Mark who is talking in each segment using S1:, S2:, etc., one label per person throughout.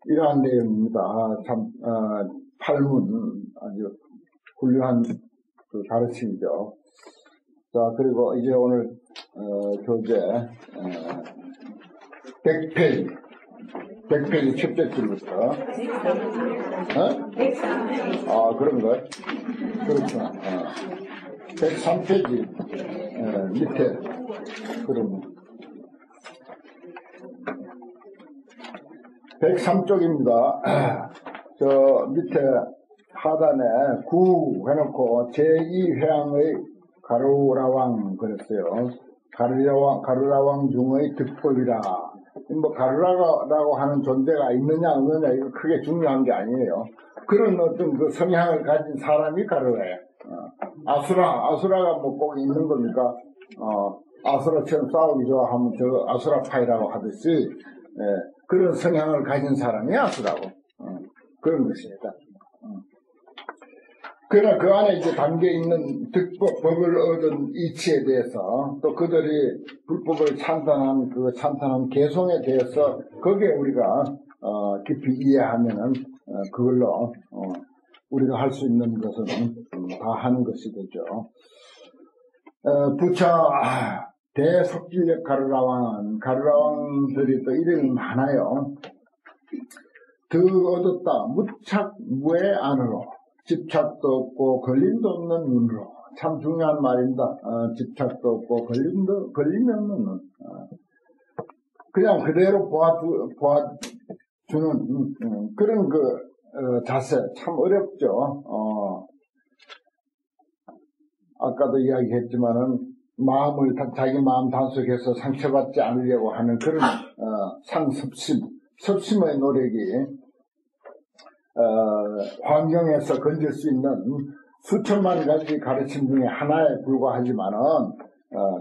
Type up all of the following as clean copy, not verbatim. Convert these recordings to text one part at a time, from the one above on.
S1: 이러한 내용입니다. 참, 팔문, 아주 훌륭한 그 가르침이죠. 자, 그리고 이제 오늘, 교재, 100페이지 첫째 줄부터. 그런가? 그렇구나. 103페이지, 밑에, 그럼. 103쪽입니다. 저 밑에 하단에 구 해놓고 제2회항의 가루라왕 그랬어요. 가루라왕 중의 득법이라. 뭐 가루라고 하는 존재가 있느냐 없느냐 이거 크게 중요한 게 아니에요. 그런 어떤 그 성향을 가진 사람이 가루라예요. 아수라가 뭐 꼭 있는 겁니까? 아수라처럼 싸우기 좋아하면 저 아수라파이라고 하듯이 그런 성향을 가진 사람이 아수라고 그런 것입니다. 그러나 그 안에 이제 담겨 있는 법을 얻은 이치에 대해서 또 그들이 불법을 찬탄한 개송에 대해서 거기에 우리가 깊이 이해하면은 그걸로 우리가 할 수 있는 것은 다 하는 것이 되죠. 부처 대속질력 가루라왕들이 또 이름이 많아요. 득 얻었다 무착 무의 안으로 집착도 없고 걸림도 없는 눈으로. 참 중요한 말입니다. 집착도 없고 걸림이 없는 눈. 그냥 그대로 보아주는 그런 자세 참 어렵죠. 아까도 이야기했지만은 자기 마음 단속해서 상처받지 않으려고 하는 그런 섭심의 노력이 환경에서 건질 수 있는 수천만 가지 가르침 중에 하나에 불과하지만은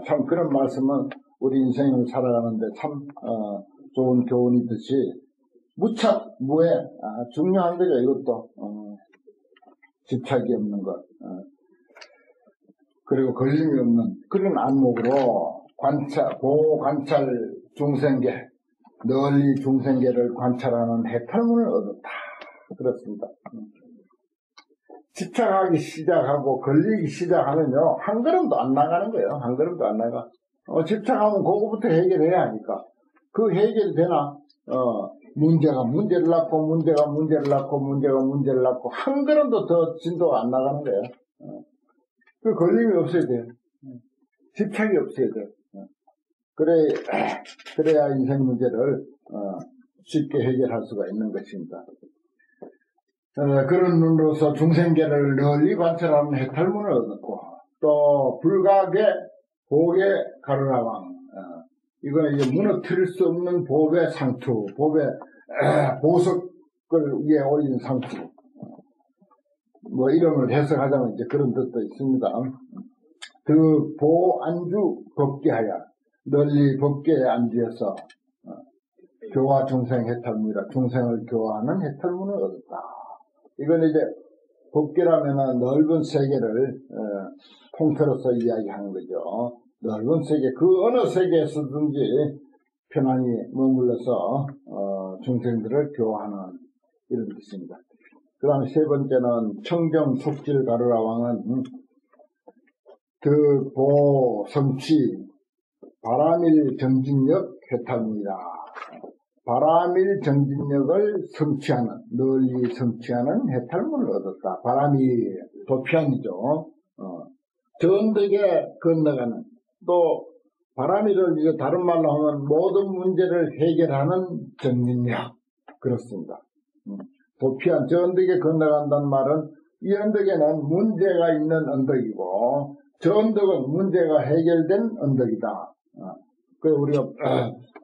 S1: 참 그런 말씀은 우리 인생을 살아가는데 참 좋은 교훈이듯이 무착 무해 중요한 거죠. 이것도 집착이 없는 것 그리고 걸림이 없는 그런 안목으로 보호 관찰 중생계 널리 중생계를 관찰하는 해탈문을 얻었다. 그렇습니다. 집착하기 시작하고 걸리기 시작하면요 한 걸음도 안 나가는 거예요. 한 걸음도 안 나가. 집착하면 그거부터 해결해야 하니까 그 해결이 되나? 문제가 문제를 낳고 문제가 문제를 낳고 한 걸음도 더 진도가 안 나가는 거예요. 그 걸림이 없어야 돼요. 집착이 없어야 돼요. 그래야 인생 문제를 쉽게 해결할 수가 있는 것입니다. 그런 눈으로서 중생계를 널리 관찰하는 해탈문을 얻었고 또 불각의 복의 가루라왕 이거는 이제 무너뜨릴 수 없는 법의 상투 법의 보석을 위에 올린 상투 뭐 이름을 해석하자면 이제 그런 뜻도 있습니다. 그 보안주 법계하여 널리 법계에 안지어서 교화 중생 해탈문이라 중생을 교화하는 해탈문을 얻었다. 이건 이제 법계라면은 넓은 세계를 통틀어서 이야기하는 거죠. 넓은 세계, 그 어느 세계에서든지 편안히 머물러서 중생들을 교화하는 이런 뜻입니다. 그 다음에 세 번째는 청정 속질 가루라왕은 득보 성취 바라밀 정진력 해탈문이다. 바라밀 정진력을 널리 성취하는 해탈문을 얻었다. 바라밀 도피안이죠. 저 언덕에 건너가는 또 바라밀을 이제 다른 말로 하면 모든 문제를 해결하는 정진력 그렇습니다. 도피안 저 언덕에 건너간다는 말은 이 언덕에는 문제가 있는 언덕이고 저 언덕은 문제가 해결된 언덕이다. 그 우리가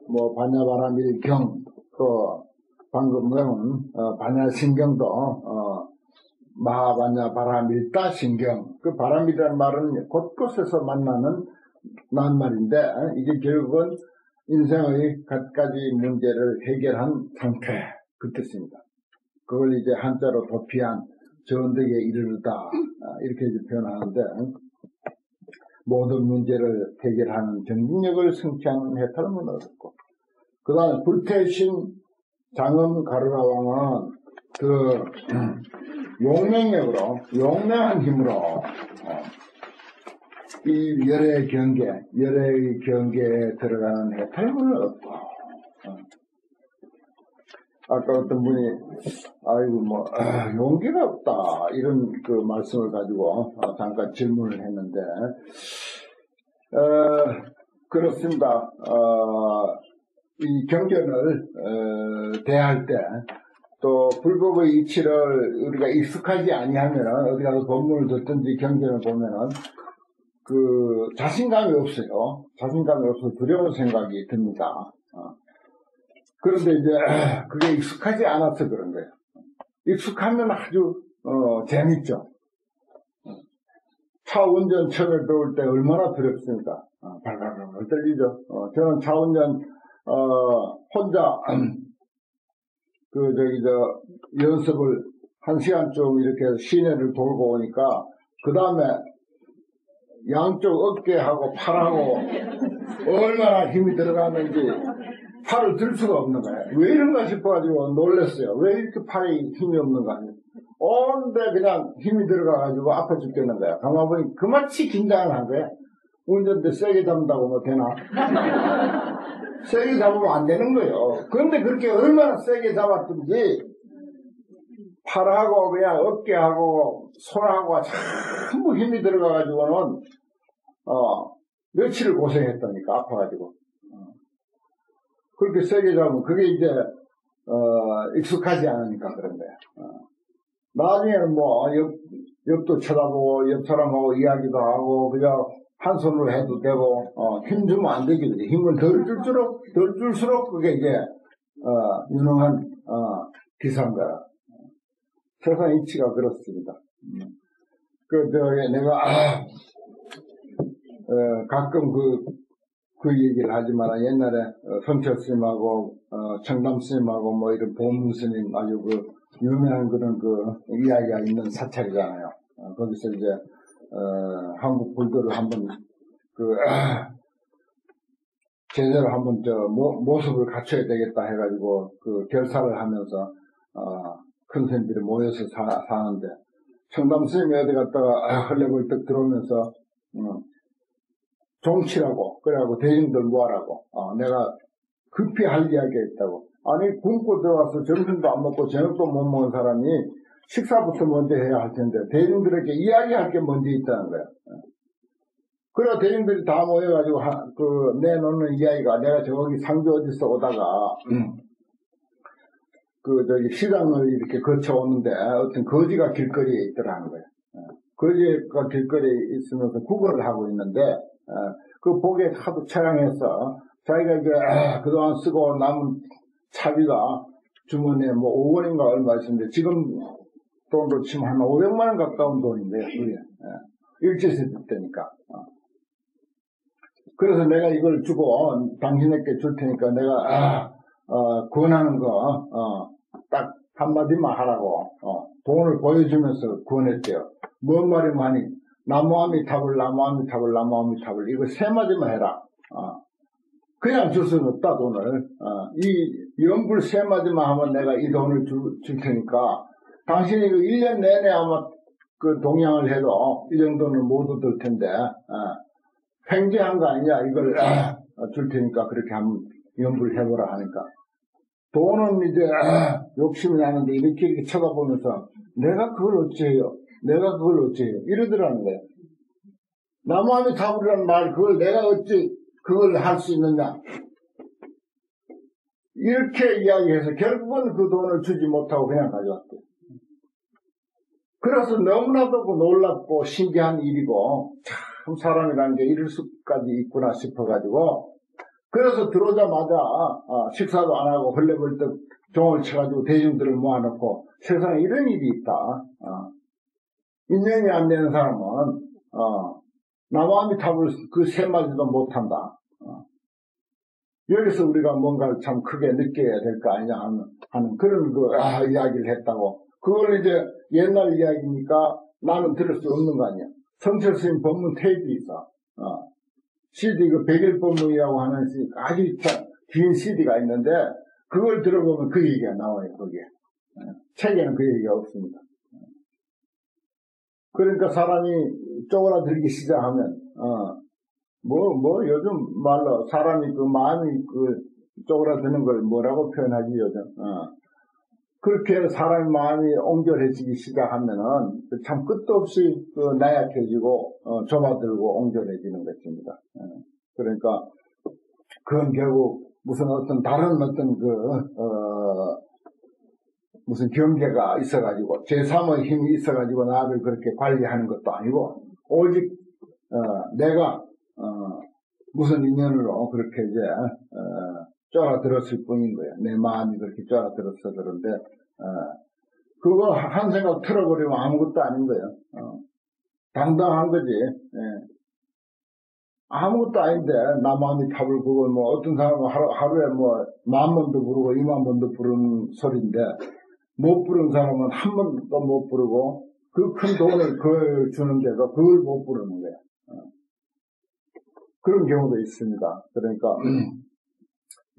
S1: 뭐 반야바라밀경 또 방금 배운 반야신경도 마하반야바라밀다 신경 그 바라밀이라는 말은 곳곳에서 만나는 낱말인데 이게 결국은 인생의 갖가지 문제를 해결한 상태 그 뜻입니다. 그걸 이제 한자로 도피한 저 언덕에 이르르다 이렇게 이제 표현하는데 모든 문제를 해결하는 정진력을 성취하는 해탈문을 얻었고 그 다음에 불태신 장엄 가루라 왕은 그 용맹력으로, 용맹한 힘으로 이 열의 경계에 들어가는 해탈문은 없고, 아까 어떤 분이 아이고 용기가 없다 이런 그 말씀을 가지고 잠깐 질문을 했는데, 그렇습니다. 이 경전을 대할 때 또 불법의 이치를 우리가 익숙하지 아니하면 어디 가서 본문을 듣든지 경전을 보면은 그 자신감이 없어요. 자신감이 없어서 두려운 생각이 듭니다. 그런데 이제 그게 익숙하지 않아서 그런 거예요. 익숙하면 아주 재밌죠. 차 운전 처음에 배울 때 얼마나 두렵습니까? 발발발 떨리죠. 저는 차 운전 혼자 연습을 1시간쯤 이렇게 시내를 돌고 오니까 그 다음에 양쪽 어깨하고 팔하고 얼마나 힘이 들어가는지 팔을 들 수가 없는 거예요. 왜 이런가 싶어가지고 놀랐어요. 왜 이렇게 팔에 힘이 없는가. 온데 그냥 힘이 들어가가지고 아파 죽겠는 거야. 가만 보니 그마치 긴장을 한 거야. 운전대 세게 잡는다고 뭐 되나? 세게 잡으면 안 되는 거예요. 그런데 그렇게 얼마나 세게 잡았든지 팔하고 그냥 어깨하고 손하고 전부 힘이 들어가가지고는 며칠을 고생했다니까, 아파가지고. 그렇게 세게 잡으면 그게 이제 익숙하지 않으니까 그런 거야. 나중에는 옆도 쳐다보고 옆 사람하고 이야기도 하고 그냥 한 손으로 해도 되고 힘 주면 안 되지. 힘을 덜 줄수록 그게 이제 유능한 기사인 거야. 세상 이치가 그렇습니다. 내가 가끔 그 얘기를 하지만 옛날에 선철 스님하고 청담 스님하고 뭐 이런 보문 스님 아주 그 유명한 그런 그 이야기가 있는 사찰이잖아요. 거기서 이제 한국 불교를 한번 제대로 한번 모습을 갖춰야 되겠다 해가지고 그 결사를 하면서 큰 스님들이 모여서 사는데 청담 스님이 어디 갔다가 헐레벌떡 들어오면서 종치라고 그래가지고 대중들 모아라고 내가 급히 할 이야기가 있다고. 아니 굶고 들어와서 점심도 안 먹고 저녁도 못 먹은 사람이 식사부터 먼저 해야 할 텐데 대중들에게 이야기할 게 먼저 있다는 거야. 그래 대중들이 다 모여가지고 내놓는 이야기가 내가 저기 상주 어디서 오다가 시장을 이렇게 거쳐오는데 어떤 거지가 길거리에 있더라는 거야. 거지가 길거리에 있으면서 구걸을 하고 있는데 그 보기에 하도 처량해서 자기가 이제 그동안 쓰고 남은 차비가 주머니에 5원인가 얼마 있었는데 지금 돈으로 치면 한 500만 원 가까운 돈인데 그게 일제시대 때니까. 그래서 내가 이걸 주고 당신에게 줄 테니까 내가 권하는 거 딱 한마디만 하라고 돈을 보여주면서 권했대요. 뭔 말이 많이 나무아미타불 이거 3마디만 해라. 그냥 줄 수는 없다 돈을. 이 연불 3마디만 하면 내가 이 돈을 줄 테니까 당신이 1년 내내 아마 그 동양을 해도 이 정도는 못 얻을 텐데 횡재한 거 아니냐 이걸 줄 테니까 그렇게 한번 연불해보라 하니까 돈은 이제 욕심이 나는데 이렇게 쳐다보면서 내가 그걸 어찌해요 이러더라는 거예요. 나무아미타불이라는 말 그걸 내가 어찌 그걸 할 수 있느냐 이렇게 이야기해서 결국은 그 돈을 주지 못하고 그냥 가져왔대요. 그래서 너무나도 놀랍고 신기한 일이고 참 사람이라는 게 이럴 수까지 있구나 싶어가지고 그래서 들어오자마자 식사도 안 하고 헐레벌떡 종을 쳐가지고 대중들을 모아놓고 세상에 이런 일이 있다. 인연이 안 되는 사람은 나무아미타불 그 3마디도 못한다. 여기서 우리가 뭔가를 참 크게 느껴야 될 거 아니냐 하는 그런 이야기를 했다고. 그걸 이제 옛날 이야기니까 나는 들을 수 없는 거 아니야. 성철 스님 법문 테이프 있어. CD 백일법문이라고 하는 아주 긴 CD가 있는데 그걸 들어보면 그 얘기가 나와요, 거기에. 책에는 그 얘기가 없습니다. 그러니까 사람이 쪼그라들기 시작하면, 요즘 말로 사람이 그 마음이 그 쪼그라드는 걸 뭐라고 표현하지, 요즘. 그렇게 사람의 마음이 옹졸해지기 시작하면은 참 끝도 없이 그 나약해지고, 좁아들고 옹졸해지는 것입니다. 그러니까, 그건 결국 무슨 어떤 다른 어떤 무슨 경계가 있어가지고, 제3의 힘이 있어가지고 나를 그렇게 관리하는 것도 아니고, 오직, 내가, 무슨 인연으로 그렇게 이제, 쫄아들었을 뿐인 거예요. 내 마음이 그렇게 쫄아들었어. 그런데, 그거 한 생각 틀어버리면 아무것도 아닌 거예요. 당당한 거지. 아무것도 아닌데, 나 마음이 답을 그걸 어떤 사람은 하루에 10,000번도 부르고 20,000번도 부르는 소리인데, 못 부르는 사람은 한 번도 못 부르고, 그 큰 돈을 그걸 주는데도 그걸 못 부르는 거야. 그런 경우도 있습니다. 그러니까,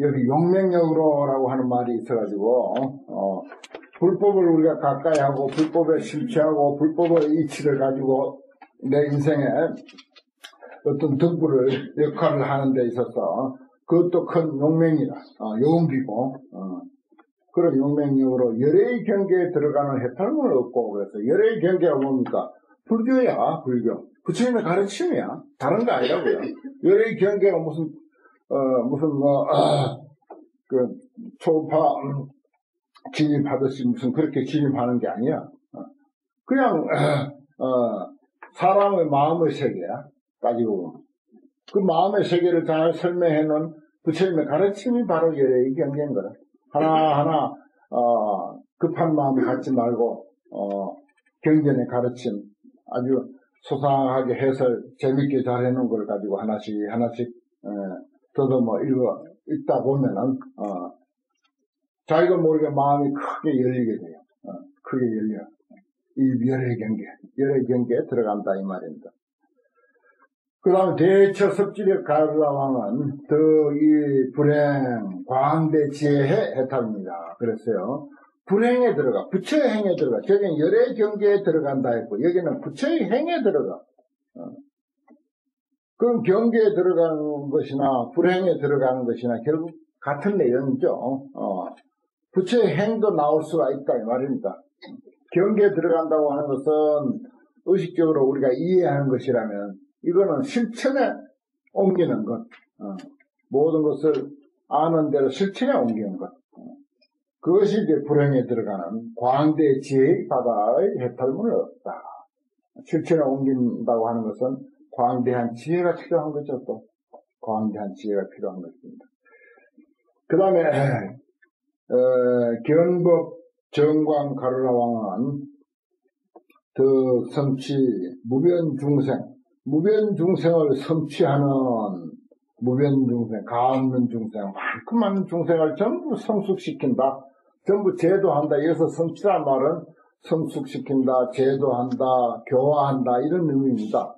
S1: 여기 용맹력으로라고 하는 말이 있어가지고, 불법을 우리가 가까이 하고, 불법에 실체하고, 불법의 이치를 가지고 내 인생에 어떤 덕부를, 역할을 하는 데 있어서, 그것도 큰 용맹이라, 용기고, 그런 용맹력으로 열애의 경계에 들어가는 해탈문을 얻고, 그래서 열애의 경계가 뭡니까? 불교야, 불교. 부처님의 가르침이야. 다른 거 아니라고요. 열애의 경계가 초파 진입하듯이 무슨 그렇게 진입하는 게 아니야. 그냥, 사람의 마음의 세계야. 따지고 보면. 그 마음의 세계를 잘 설명해 놓은 부처님의 가르침이 바로 열애의 경계인 거라. 하나하나, 급한 마음 갖지 말고, 경전의 가르침, 아주 소상하게 해설, 재밌게 잘 해놓은 걸 가지고 하나씩, 저도 읽다 보면은, 자기가 모르게 마음이 크게 열리게 돼요. 크게 열려. 이 열의 경계에 들어간다, 이 말입니다. 그 다음에 대처 섭지력 가르라왕은 이 불행, 광대 지혜의 해탈입니다. 그랬어요. 불행에 들어가, 부처의 행에 들어가. 저기는 열의 경계에 들어간다 했고, 여기는 부처의 행에 들어가. 그럼 경계에 들어가는 것이나, 불행에 들어가는 것이나, 결국 같은 내용이죠. 부처의 행도 나올 수가 있다, 이 말입니다. 경계에 들어간다고 하는 것은 의식적으로 우리가 이해하는 것이라면, 이거는 실천에 옮기는 것. 모든 것을 아는 대로 실천에 옮기는 것. 그것이 이제 불행에 들어가는 광대 지혜의 바다의 해탈문을 얻다. 실천에 옮긴다고 하는 것은 광대한 지혜가 필요한 거죠, 또. 광대한 지혜가 필요한 것입니다. 그 다음에, 견법 정광 가르라왕은 성취 무변중생을 성취하는 무변중생, 가없는 중생, 많은 중생을 전부 성숙시킨다. 전부 제도한다. 여기서 성취란 말은 성숙시킨다, 제도한다, 교화한다, 이런 의미입니다.